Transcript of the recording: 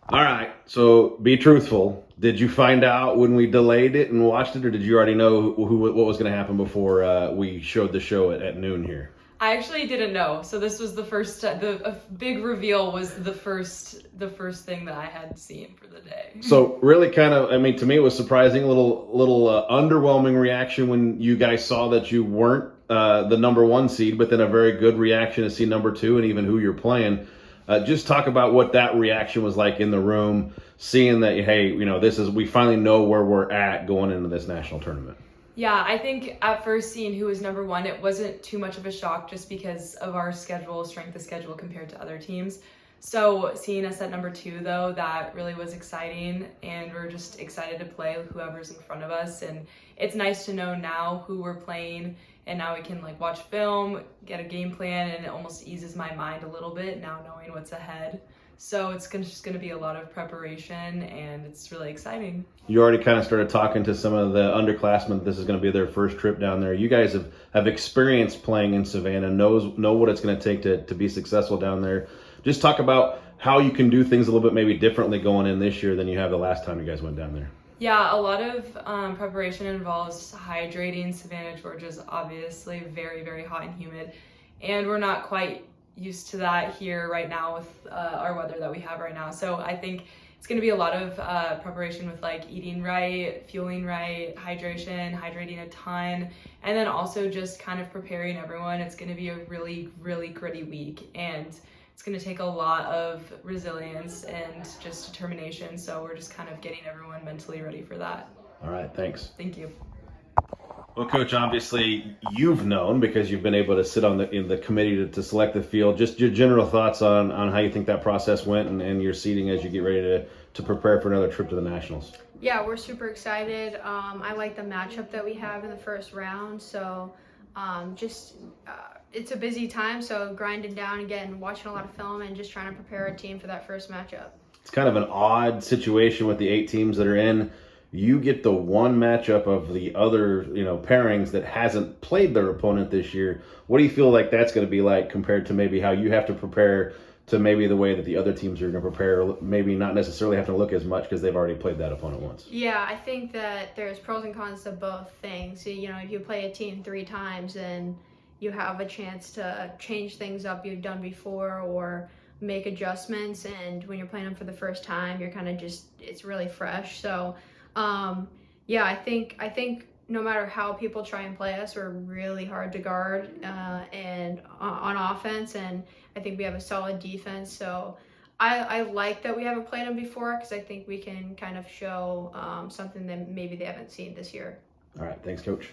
All right, so be truthful. Did you find out when we delayed it and watched it, or did you already know what was going to happen before we showed the show at noon here? I actually didn't know, so this was the first. The big reveal was the first thing that I had seen for the day. So really, kind of, I mean, to me, it was surprising, a little underwhelming reaction when you guys saw that you weren't the number one seed, but then a very good reaction to see number two and even who you're playing. Just talk about what that reaction was like in the room, seeing that, hey, we finally know where we're at going into this national tournament. Yeah, I think at first seeing who was number one, it wasn't too much of a shock just because of our strength of schedule compared to other teams. So seeing us at number two, though, that really was exciting, and we're just excited to play with whoever's in front of us. And it's nice to know now who we're playing, and now we can watch film, get a game plan, and it almost eases my mind a little bit now knowing what's ahead. So just going to be a lot of preparation, and it's really exciting. You already kind of started talking to some of the underclassmen. This is going to be their first trip down there. You guys have experienced playing in Savannah, know what it's going to take to be successful down there. Just talk about how you can do things a little bit maybe differently going in this year than you have the last time you guys went down there. Yeah, a lot of preparation involves hydrating. Savannah, Georgia is obviously very, very hot and humid, and we're not quite used to that here right now with our weather that we have right now. So I think it's going to be a lot of preparation with eating right, fueling right, hydrating a ton, and then also just kind of preparing everyone. It's going to be a really, really gritty week, and it's going to take a lot of resilience and just determination. So we're just kind of getting everyone mentally ready for that. All right, thanks. Thank you. Well, Coach, obviously you've known because you've been able to sit in the committee to select the field. Just your general thoughts on how you think that process went and your seating as you get ready to prepare for another trip to the Nationals. Yeah, we're super excited. I like the matchup that we have in the first round. So it's a busy time, so grinding down again, watching a lot of film and just trying to prepare our team for that first matchup. It's kind of an odd situation with the 8 teams that are in. You get the one matchup of the other, pairings that hasn't played their opponent this year. What do you feel like that's going to be like compared to maybe how you have to prepare to maybe the way that the other teams are going to prepare, maybe not necessarily have to look as much because they've already played that opponent once? Yeah, I think that there's pros and cons to both things. So, if you play a team 3 times and you have a chance to change things up you've done before or make adjustments, and when you're playing them for the first time, you're kind of it's really fresh. So yeah, I think no matter how people try and play us, we're really hard to guard and on offense, and I think we have a solid defense. So I like that we haven't played them before because I think we can kind of show something that maybe they haven't seen this year. All right, thanks, Coach.